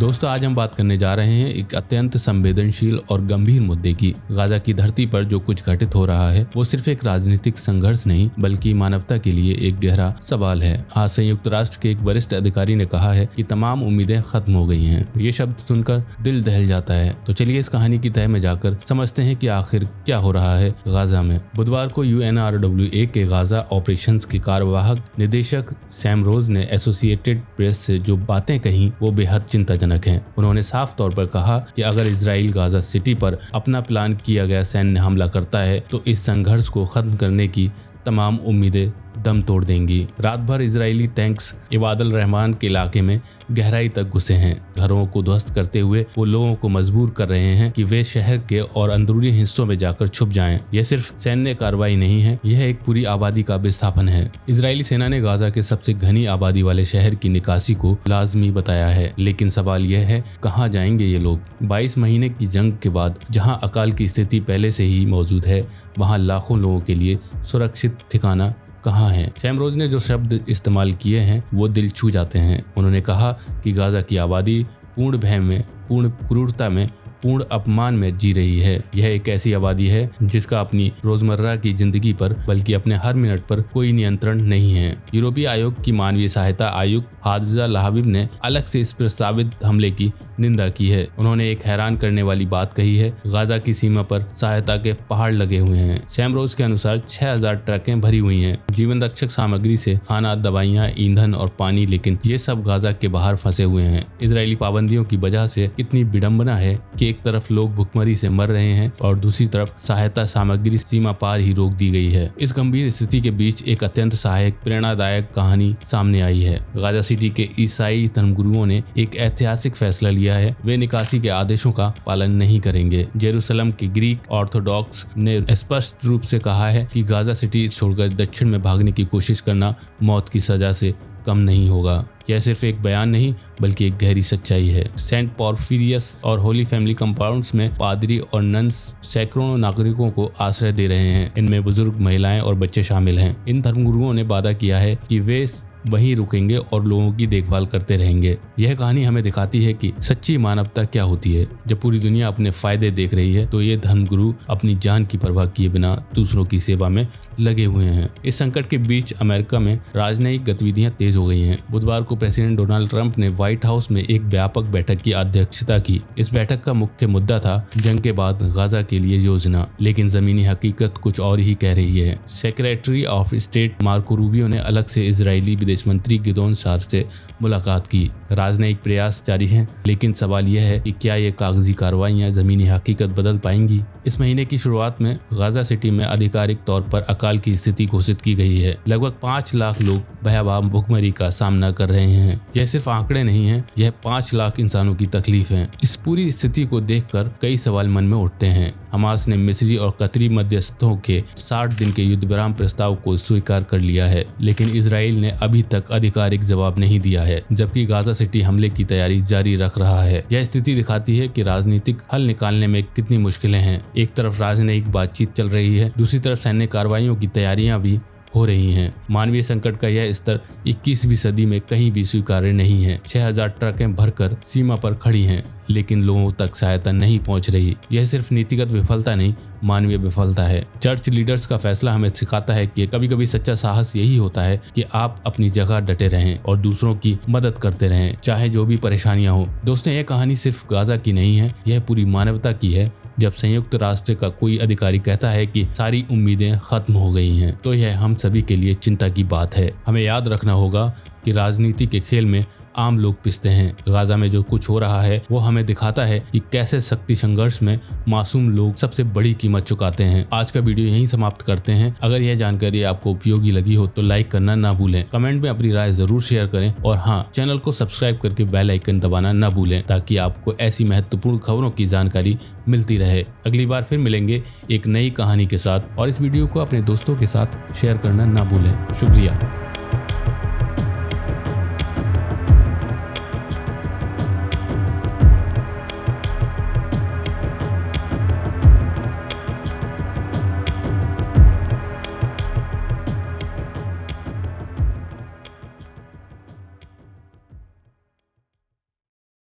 दोस्तों, आज हम बात करने जा रहे हैं एक अत्यंत संवेदनशील और गंभीर मुद्दे की। गाजा की धरती पर जो कुछ घटित हो रहा है वो सिर्फ एक राजनीतिक संघर्ष नहीं बल्कि मानवता के लिए एक गहरा सवाल है। आज संयुक्त राष्ट्र के एक वरिष्ठ अधिकारी ने कहा है कि तमाम उम्मीदें खत्म हो गई हैं। ये शब्द सुनकर दिल दहल जाता है। तो चलिए इस कहानी की तह में जाकर समझते हैं कि आखिर क्या हो रहा है गाजा में। बुधवार को UNRWA के गाजा ऑपरेशंस के कार्यवाहक निदेशक सैम रोज ने एसोसिएटेड प्रेस से जो बातें कही वो बेहद चिंताजनक हैं। उन्होंने साफ तौर पर कहा कि अगर इजराइल गाजा सिटी पर अपना प्लान किया गया सैन्य हमला करता है तो इस संघर्ष को खत्म करने की तमाम उम्मीदें दम तोड़ देंगी। रात भर इजरायली टैंक्स इबादल रहमान के इलाके में गहराई तक घुसे हैं। घरों को ध्वस्त करते हुए वो लोगों को मजबूर कर रहे हैं कि वे शहर के और अंदरूनी हिस्सों में जाकर छुप जाएं। यह सिर्फ सैन्य कार्रवाई नहीं है, यह एक पूरी आबादी का विस्थापन है। इजरायली सेना ने गाजा के सबसे घनी आबादी वाले शहर की निकासी को लाजमी बताया है, लेकिन सवाल यह है कहाँ जाएंगे ये लोग। 22 महीने की जंग के बाद जहाँ अकाल की स्थिति पहले से ही मौजूद है, वहाँ लाखों लोगों के लिए सुरक्षित ठिकाना कहाँ है। सैम रोज ने जो शब्द इस्तेमाल किए हैं वो दिल छू जाते हैं। उन्होंने कहा कि गाजा की आबादी पूर्ण भय में, पूर्ण क्रूरता में, पूर्ण अपमान में जी रही है। यह एक ऐसी आबादी है जिसका अपनी रोजमर्रा की जिंदगी पर बल्कि अपने हर मिनट पर कोई नियंत्रण नहीं है। यूरोपीय आयोग की मानवीय सहायता आयुक्त हादजा लाहबीब ने अलग से इस प्रस्तावित हमले की निंदा की है। उन्होंने एक हैरान करने वाली बात कही है, गाजा की सीमा पर सहायता के पहाड़ लगे हुए हैं। सैम रोज के अनुसार 6000 ट्रकें भरी हुई हैं जीवन रक्षक सामग्री से, खाना, दवाइयाँ, ईंधन और पानी, लेकिन ये सब गाजा के बाहर फंसे हुए हैं। इजरायली पाबंदियों की वजह से कितनी विडंबना है कि एक तरफ लोग भुखमरी से मर रहे हैं और दूसरी तरफ सहायता सामग्री सीमा पार ही रोक दी गई है। इस गंभीर स्थिति के बीच एक अत्यंत सहायक प्रेरणादायक कहानी सामने आई है। गाजा सिटी के ईसाई धर्मगुरुओं ने एक ऐतिहासिक फैसला लिया है। वे निकासी के आदेशों का पालन नहीं करेंगे। जेरूसलम के ग्रीक ऑर्थोडॉक्स ने स्पष्ट रूप से कहा है कि गाजा सिटी छोड़कर दक्षिण में भागने की कोशिश करना मौत की सजा से कम नहीं होगा। यह सिर्फ एक बयान नहीं बल्कि एक गहरी सच्चाई है। सेंट पोर्फिरियस और होली फैमिली कंपाउंड्स में पादरी और नन्स सैकड़ों नागरिकों को आश्रय दे रहे हैं। इनमें बुजुर्ग, महिलाएं और बच्चे शामिल हैं। इन धर्मगुरुओं ने वादा किया है कि वे वहीं रुकेंगे और लोगों की देखभाल करते रहेंगे। यह कहानी हमें दिखाती है कि सच्ची मानवता क्या होती है। जब पूरी दुनिया अपने फायदे देख रही है तो ये धर्मगुरु अपनी जान की परवाह किए बिना दूसरों की सेवा में लगे हुए हैं। इस संकट के बीच अमेरिका में राजनयिक गतिविधियां तेज हो गई हैं। बुधवार को प्रेसिडेंट डोनाल्ड ट्रंप ने व्हाइट हाउस में एक व्यापक बैठक की अध्यक्षता की। इस बैठक का मुख्य मुद्दा था जंग के बाद गाजा के लिए योजना, लेकिन जमीनी हकीकत कुछ और ही कह रही है। Secretary of state Marco Rubio ने अलग से इजरायली विदेश मंत्री गिदोन सार से मुलाकात की। राजनयिक प्रयास जारी हैं, लेकिन सवाल यह है कि क्या ये कागजी कार्रवाइयां जमीनी हकीकत बदल पाएंगी। इस महीने की शुरुआत में गाजा सिटी में आधिकारिक तौर पर अकाल की स्थिति घोषित की गई है। लगभग 5 लाख लोग भयावह भुखमरी का सामना कर रहे हैं। यह सिर्फ आंकड़े नहीं हैं, यह 5 लाख इंसानों की तकलीफ है। इस पूरी स्थिति को देखकर कई सवाल मन में उठते हैं। हमास ने मिस्री और कतरी मध्यस्थों के 60 दिन के युद्ध विराम प्रस्ताव को स्वीकार कर लिया है, लेकिन इजराइल ने अभी तक आधिकारिक जवाब नहीं दिया है, जबकि गाजा सिटी हमले की तैयारी जारी रख रहा है। यह स्थिति दिखाती है कि राजनीतिक हल निकालने में कितनी मुश्किलें हैं। एक तरफ राजनयिक बातचीत चल रही है, दूसरी तरफ सैन्य कार्रवाइयों की तैयारियां भी हो रही हैं। मानवीय संकट का यह स्तर 21वीं सदी में कहीं भी स्वीकार्य नहीं है। 6000 ट्रकें भरकर सीमा पर खड़ी हैं, लेकिन लोगों तक सहायता नहीं पहुंच रही। यह सिर्फ नीतिगत विफलता नहीं, मानवीय विफलता है। चर्च लीडर्स का फैसला हमें सिखाता है कि कभी कभी सच्चा साहस यही होता है कि आप अपनी जगह डटे रहें और दूसरों की मदद करते रहें, चाहे जो भी परेशानियां हो। दोस्तों, यह कहानी सिर्फ गाजा की नहीं है, यह पूरी मानवता की है। जब संयुक्त राष्ट्र का कोई अधिकारी कहता है कि सारी उम्मीदें खत्म हो गई हैं, तो यह हम सभी के लिए चिंता की बात है। हमें याद रखना होगा कि राजनीति के खेल में आम लोग पिसते हैं। गाजा में जो कुछ हो रहा है वो हमें दिखाता है कि कैसे शक्ति संघर्ष में मासूम लोग सबसे बड़ी कीमत चुकाते हैं। आज का वीडियो यहीं समाप्त करते हैं। अगर यह जानकारी आपको उपयोगी लगी हो तो लाइक करना ना भूलें, कमेंट में अपनी राय जरूर शेयर करें और हाँ, चैनल को सब्सक्राइब करके बेल आइकन दबाना ना भूलें ताकि आपको ऐसी महत्वपूर्ण खबरों की जानकारी मिलती रहे। अगली बार फिर मिलेंगे एक नई कहानी के साथ और इस वीडियो को अपने दोस्तों के साथ शेयर करना ना भूलें। शुक्रिया।